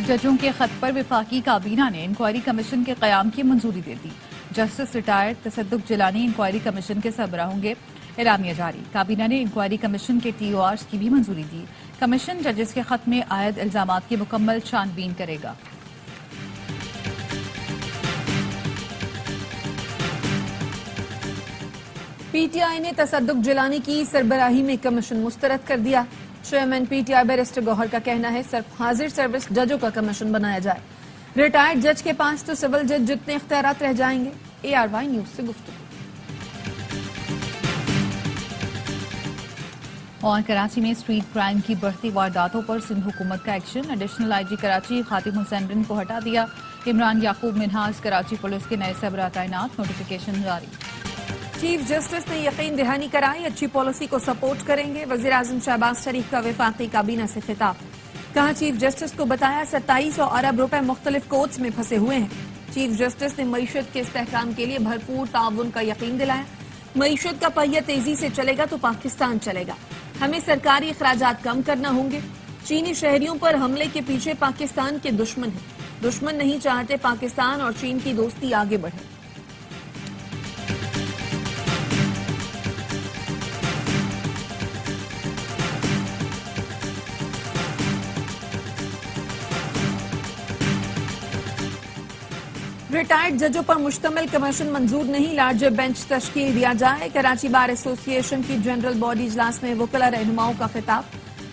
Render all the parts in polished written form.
जजों के खत पर वफाकी काबीना ने इंक्वायरी कमीशन के कयाम की मंजूरी दे दी। Justice retired Tassaduq Jillani inquiry commission के सरबराह होंगे। एलामिया जारी। काबीना ने इंक्वायरी कमीशन के TORs की भी मंजूरी दी। कमीशन जजेस के खत में आयद इल्जामात की मुकम्मल छानबीन करेगा। PTI ने तसद्दुक जिलानी की सरबराही में कमीशन मुस्तरद कर दिया। चेयरमैन PTI बैरिस्टर गौहर का कहना है सिर्फ हाजिर सर्विस जजों का कमीशन बनाया जाए। रिटायर्ड जज के पास तो सिविल जज जितने इख्तियारात रह जाएंगे। ARY न्यूज से गुफ्तगू। और कराची में स्ट्रीट क्राइम की बढ़ती वारदातों पर सिंध हुकूमत का action. Additional IG Karachi Khatim Hussain को हटा दिया। इमरान याकूब मिनहाज कराची पुलिस के नए सरबराह तैनात। नोटिफिकेशन जारी। चीफ जस्टिस ने यकीन दहानी कराई अच्छी पॉलिसी को सपोर्ट करेंगे। वजीर आजम शहबाज शरीफ का वफाकी काबीना से खिताब। कहा चीफ जस्टिस को बताया 2700 अरब रुपए मुख्तलिफ कोर्ट्स में फंसे हुए हैं। चीफ जस्टिस ने मईशत के इस्तेहकाम के लिए भरपूर ताउन का यकीन दिलाया। मईशत का पहिया तेजी से चलेगा तो पाकिस्तान चलेगा। हमें सरकारी अखराजात कम करना होंगे। चीनी शहरियों पर हमले के पीछे पाकिस्तान के दुश्मन हैं। दुश्मन नहीं चाहते पाकिस्तान और चीन की दोस्ती आगे बढ़े। रिटायर्ड जजों पर मुश्तमिल कमीशन मंजूर नहीं। लार्जर बेंच तश्कील दिया जाए। कराची बार एसोसिएशन की जनरल बॉडी इजलास में वकला रहनुमाओं का खिताब।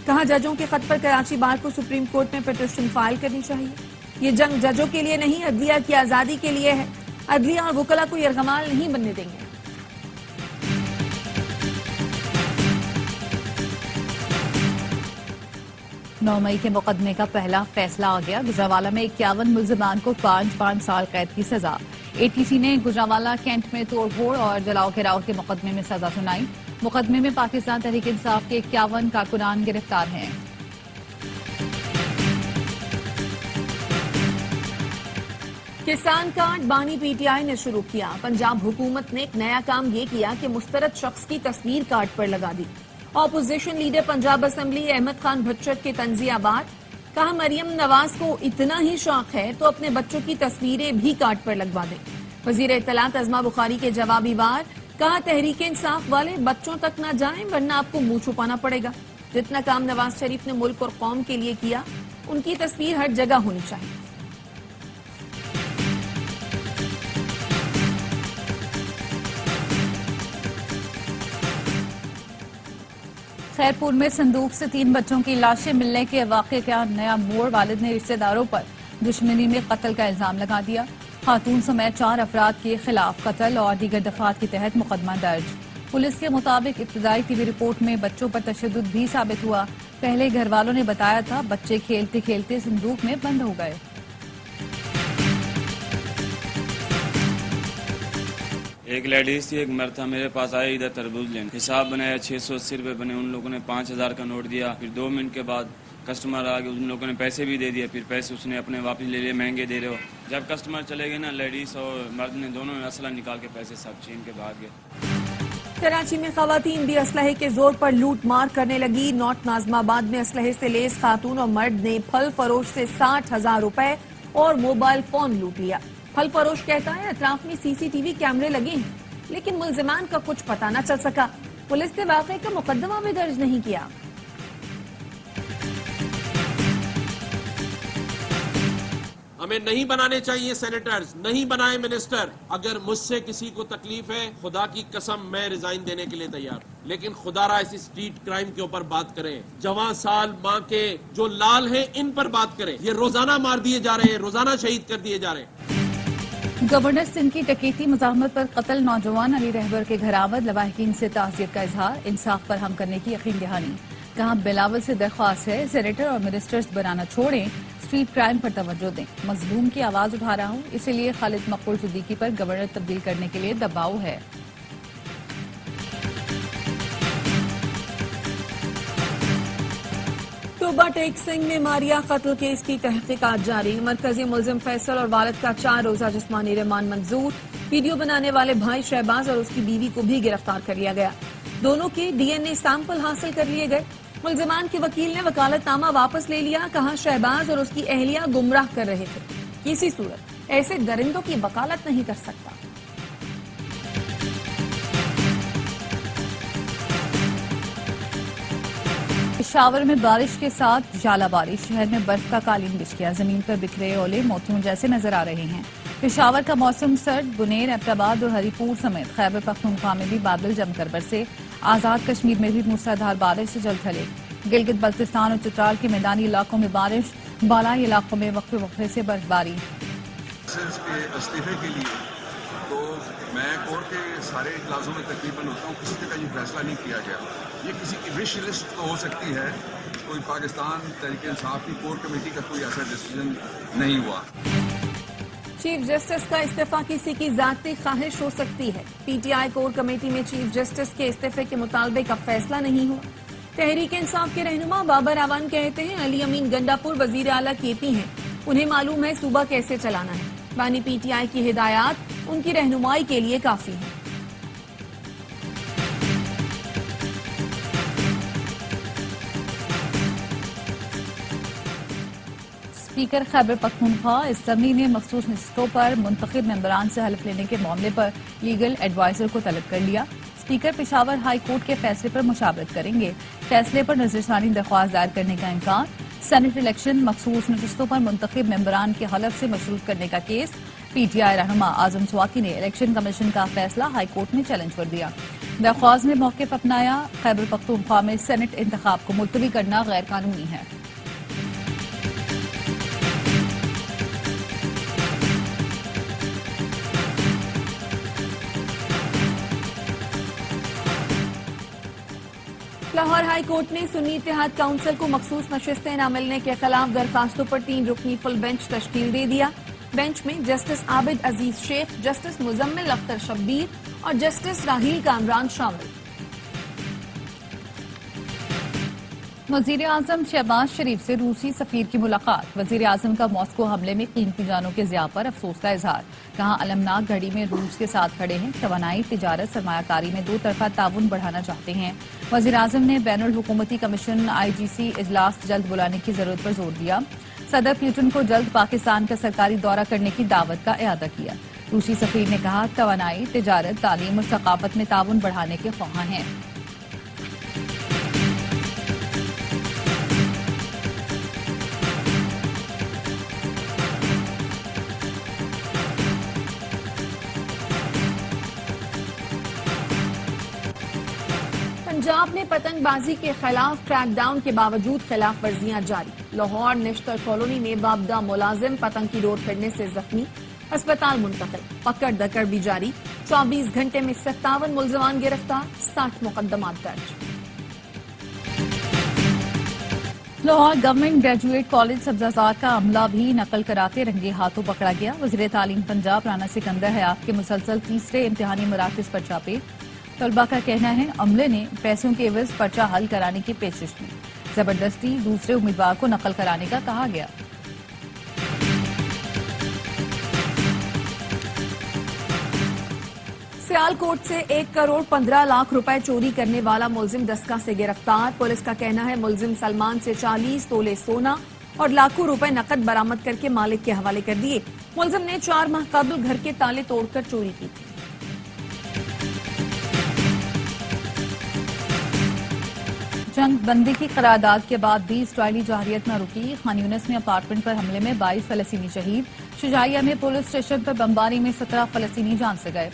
कहा जजों के खत पर कराची बार को सुप्रीम कोर्ट में पिटीशन फाइल करनी चाहिए। ये जंग जजों के लिए नहीं अदलिया की आजादी के लिए है। अदलिया और वकला को यरगमाल नहीं बनने देंगे। 9 मई के मुकदमे का पहला फैसला आ गया। गुजरावाला में 51 मुल्जिमान को 5 साल कैद की सजा। ATC ने गुजरावाला कैंट में तोड़फोड़ और जलाओ घिराव के मुकदमे में सजा सुनाई। मुकदमे में पाकिस्तान तहरीक इंसाफ के 51 कारकुनान गिरफ्तार हैं। किसान कार्ड बानी PTI ने शुरू किया। पंजाब हुकूमत ने एक नया काम ये किया कि मुस्तरद शख्स की तस्वीर कार्ड पर लगा दी। Opposition leader Punjab assembly Ahmed Khan Bhachar के तंजियाबाद। कहा मरियम नवाज को इतना ही शौक है तो अपने बच्चों की तस्वीरें भी कार्ड पर लगवा दें। वजीर इत्तलात अज़मा बुखारी के जवाबी वार। कहा तहरीक इंसाफ वाले बच्चों तक न जाएं वरना आपको मुंह छुपाना पड़ेगा। जितना काम नवाज शरीफ ने मुल्क और कौम के लिए किया उनकी तस्वीर हर जगह होनी चाहिए। खैरपुर में संदूक से 3 बच्चों की लाशें मिलने के वाक़े का नया मोड़। वालिद ने रिश्तेदारों पर दुश्मनी में कत्ल का इल्जाम लगा दिया। खातून समेत 4 अफराद के खिलाफ कत्ल और दीगर दफात के तहत मुकदमा दर्ज। पुलिस के मुताबिक इब्तदाई TV रिपोर्ट में बच्चों पर तशद्दुद भी साबित हुआ। पहले घर वालों ने बताया था बच्चे खेलते खेलते संदूक में बंद हो गए। एक लेडीज थी, एक मर्द था। मेरे पास आए इधर तरबूज लेने। हिसाब बनाया 680 रुपए बने। उन लोगों ने 5000 का नोट दिया। फिर 2 मिनट के बाद कस्टमर आ गए। उन लोगों ने पैसे भी दे दिए। फिर पैसे उसने अपने वापस ले लिए। महंगे दे रहे हो। जब कस्टमर चले गए ना, लेडीज और मर्द ने दोनों ने असला निकाल के पैसे सब छीन के भाग गए। कराची में खवातीन भी असलहे के जोर पर लूट मार करने लगी। नॉर्थ नाजमाबाद में असलहे से लेस खातून और मर्द ने फल फरोश से 60,000 रुपए और मोबाइल फोन लूट लिया। फल फरोश कहता है अतराफ में CCTV कैमरे लगे हैं लेकिन मुल्जिमान का कुछ पता न चल सका। पुलिस ने वाक़े का मुकदमा भी दर्ज नहीं किया। हमें नहीं बनाने चाहिए सेनेटर्स, नहीं बनाए मिनिस्टर। अगर मुझसे किसी को तकलीफ है, खुदा की कसम मैं रिजाइन देने के लिए तैयार। लेकिन खुदारा इस स्ट्रीट क्राइम के ऊपर बात करें। जवां साल माँ के जो लाल हैं इन पर बात करें। ये रोजाना मार दिए जा रहे हैं, रोजाना शहीद कर दिए जा रहे हैं। गवर्नर सिंध की डकैती मुज़ाहमत पर कत्ल नौजवान अली रहबर के घर आमद। लवाहिकीन से ताज़ियत का इजहार। इंसाफ पर हम करने की यकीन दहानी। कहा बिलावल से दरख्वास्त है सेनेटर और मिनिस्टर्स बनाना छोड़ें, स्ट्रीट क्राइम पर तवज्जो दें। मजलूम की आवाज उठा रहा हूं, इसीलिए खालिद मकबूल सिद्दीकी पर गवर्नर तब्दील करने के लिए दबाव है। टोबा टेक सिंह में मारिया कत्ल केस की तहकीकात जारी। मरकजी मुलजिम फैसल और वालिद का 4 रोजा जिस्मानी रिमांड मंजूर। वीडियो बनाने वाले भाई शहबाज और उसकी बीवी को भी गिरफ्तार कर लिया गया। दोनों के DNA सैंपल हासिल कर लिए गए। मुल्जिमान के वकील ने वकालतनामा वापस ले लिया। कहा शहबाज और उसकी अहलिया गुमराह कर रहे थे। किसी सूरत ऐसे दरिंदों की वकालत नहीं कर सकता। पेशावर में बारिश के साथ झाला बारिश, शहर में बर्फ का कालीन बिछ गया। जमीन पर बिखरे ओले मोतियों जैसे नजर आ रहे हैं। पेशावर का मौसम सर्द, बुनेर, एबटाबाद और हरीपुर समेत खैबर पख्तूनख्वा में भी बादल जमकर बरसे। आजाद कश्मीर में भी मूसलाधार बारिश से जल थले। गिलगित बल्तिस्तान और चित्राल के मैदानी इलाकों में बारिश, बालाई इलाकों में वक्फे वक्फे से बर्फबारी। के इस्तीफे के लिए तो मैं कोर्ट के सारे इजलासों में तकरीबन होता हूँ, किसी का ये फैसला नहीं किया गया। ये किसी की विश लिस्ट तो हो सकती है, कोई पाकिस्तान तहरीक इंसाफ की कोर कमेटी का कोई ऐसा डिसीजन नहीं हुआ। चीफ जस्टिस का इस्तीफा किसी की जाती ख्वाहिश हो सकती है। पीटीआई कोर कमेटी में चीफ जस्टिस के इस्तीफे के मुतालबे का फैसला नहीं हुआ। तहरीक इंसाफ के रहनुमा बाबर आवान कहते हैं अली अमीन गंडापुर वजीर आला केपी हैं, उन्हें मालूम है सूबा कैसे चलाना है। बानी पीटीआई की हिदायत उनकी रहनुमाई के लिए काफी है। स्पीकर खैबर पख्तूनख्वा असम्बली ने मखसूस नशिस्तों पर मुंतखब मेंबरान से हल्फ लेने के मामले पर लीगल एडवाइजर को तलब कर लिया। स्पीकर पेशावर हाई कोर्ट के फैसले पर मुशावरत करेंगे। फैसले पर नजरसानी दरख्वास्त दायर करने का इम्कान। सेनेट इलेक्शन मखसूस नशिस्तों पर मुंतखब मेंबरान के हलफ से मशरूत करने का केस। पीटीआई रहनुमा आजम स्वाति ने इलेक्शन कमीशन का फैसला हाई कोर्ट में चैलेंज कर दिया। दरख्वास्त में मौक़िफ़ अपनाया। खैबर पख्तूनख्वा में सेनेट इंतखाब को मुलतवी करना गैर कानूनी है। लाहौर हाई कोर्ट ने सुन्नी इत्तेहाद काउंसिल को मखसूस नशिस्तें न मिलने के खिलाफ दरखास्तों पर 3 रुकनी फुल बेंच तश्कील दे दिया। बेंच में जस्टिस आबिद अजीज शेख, जस्टिस मुजम्मिल अख्तर शब्बीर और जस्टिस राहील कामरान शामिल। वजीर आजम शहबाज शरीफ से रूसी सफीर की मुलाकात। वजीर आजम का मॉस्को हमले में कीमती जानों के ज़िया पर अफसोस का इजहार। कहा अलमनाक घड़ी में रूस के साथ खड़े हैं। तवानाई, तिजारत, सरमायाकारी में 2 तरफा ताउन बढ़ाना चाहते हैं। वजीर आजम ने बैनुल हुकूमती कमीशन IGC इजलास जल्द बुलाने की जरूरत पर जोर दिया। सदर पुतिन को जल्द पाकिस्तान का सरकारी दौरा करने की दावत का इरादा किया। रूसी सफीर ने कहा तवानाई, तिजारत, तालीम और सकाफत में ताउन बढ़ाने के ख्वाह हैं। पंजाब में पतंगबाजी के खिलाफ क्रैकडाउन के बावजूद खिलाफ वर्जियां जारी। लाहौर नेशनल कॉलोनी में बाबदा मुलाजिम पतंग की डोर फिरने से जख्मी, अस्पताल मुंतकिल। पकड़ दकड़ भी जारी। 24 घंटे में 57 मुल्जिमान गिरफ्तार, 60 मुकदमात दर्ज। लाहौर गवर्नमेंट ग्रेजुएट कॉलेज सब्जाजात का अमला भी नकल कराते रंगे हाथों पकड़ा गया। वज़ीर तालीम पंजाब राना सिकंदर हयात के मुसलसल तीसरे इम्तिहानी मराकज़ पर छापे। तलबा का कहना है अमले ने पैसों के एवज पर्चा हल कराने की पेशकश की। जबरदस्ती दूसरे उम्मीदवार को नकल कराने का कहा गया। सियालकोट से 1 करोड़ 15 लाख रुपए चोरी करने वाला मुलजिम दस्का से गिरफ्तार। पुलिस का कहना है मुलजिम सलमान से 40 तोले सोना और लाखों रुपए नकद बरामद करके मालिक के हवाले कर दिए। मुलजिम ने 4 माह कबल घर के ताले तोड़कर चोरी की थी। जंग बंदी की करारदाद के बाद भी इसराइली जाहिरियत न रुकी। खान यूनिस में अपार्टमेंट पर हमले में 22 फलस्तीनी शहीद। शुजाइया में पुलिस स्टेशन पर बमबारी में 17 फलस्तीनी जान से गए।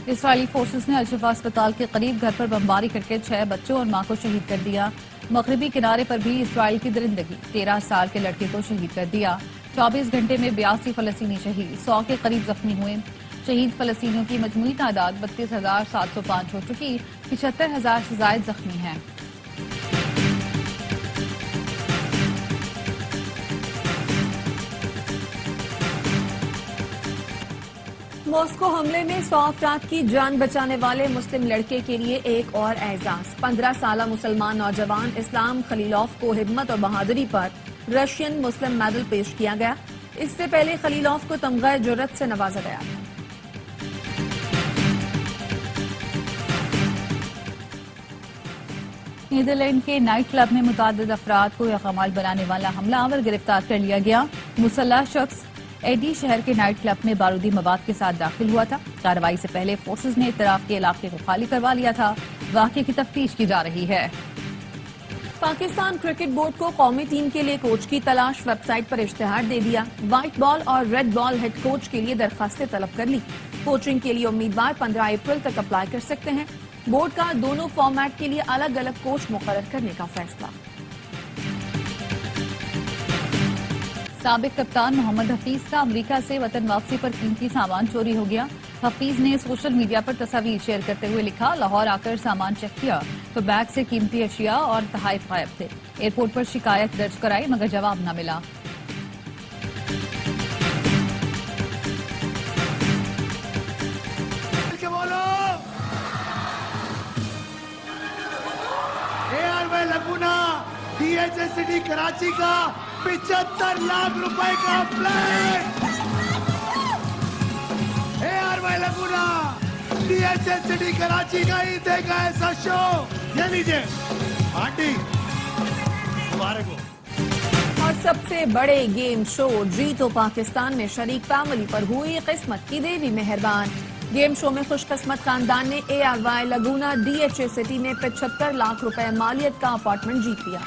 इसराइली फोर्सेस ने अल-शिफा अस्पताल के करीब घर पर बमबारी करके 6 बच्चों और मां को शहीद कर दिया। मगरबी किनारे पर भी इसराइल की दरिंदगी, 13 साल के लड़के को शहीद कर दिया। 24 घंटे में 82 फलस्तीनी शहीद, 100 के करीब जख्मी हुए। शहीद फलस्तीनियों की मजमूई तादाद 32,705 हो चुकी, 75,000 से ज्यादा जख्मी हैं। मॉस्को हमले में 100 अफराद की जान बचाने वाले मुस्लिम लड़के के लिए एक और एजाज। 15 साला मुसलमान नौजवान इस्लाम खलीलोफ को हिम्मत और बहादुरी पर रशियन मुस्लिम मेडल पेश किया गया। इससे पहले खलीलोफ को तमगा जुर्रत से नवाजा गया था। नीदरलैंड के नाइट क्लब में मुतादिद अफराद को यकमाल बनाने वाला हमलावर गिरफ्तार कर लिया गया। मुसल्लह शख्स एडी शहर के नाइट क्लब में बारूदी मवाद के साथ दाखिल हुआ था। कार्रवाई से पहले फोर्सेज ने इतराफ के इलाके को खाली करवा लिया था। वाक़े की तफ्तीश की जा रही है। पाकिस्तान क्रिकेट बोर्ड को कौमी टीम के लिए कोच की तलाश, वेबसाइट पर इश्तिहार दे दिया। व्हाइट बॉल और रेड बॉल हेड कोच के लिए दरखास्तें तलब कर ली। कोचिंग के लिए उम्मीदवार 15 अप्रैल तक अप्लाई कर सकते हैं। बोर्ड का दोनों फॉर्मेट के लिए अलग अलग कोच मुकर्रर करने का फैसला। साबिक कप्तान मोहम्मद हफीज का अमेरिका से वतन वापसी पर कीमती सामान चोरी हो गया। हफीज ने सोशल मीडिया पर तस्वीर शेयर करते हुए लिखा, लाहौर आकर सामान चेक किया तो बैग से कीमती अशिया और तहाइफ गायब थे। एयरपोर्ट पर शिकायत दर्ज कराई मगर जवाब न मिला। DHS सिटी कराची का 75 लाख रुपए का flat. ARY लगुना DHS city Karachi का ही देगा ऐसा शो। ये लीजिए आंटी, मुबारक हो। और सबसे बड़े गेम शो जीतो पाकिस्तान में शरीक फैमिली पर हुई किस्मत की देवी मेहरबान। गेम शो में खुशकिस्मत खानदान ने ARY लगुना DHS सिटी में 75 लाख रुपए मालियत का अपार्टमेंट जीत लिया।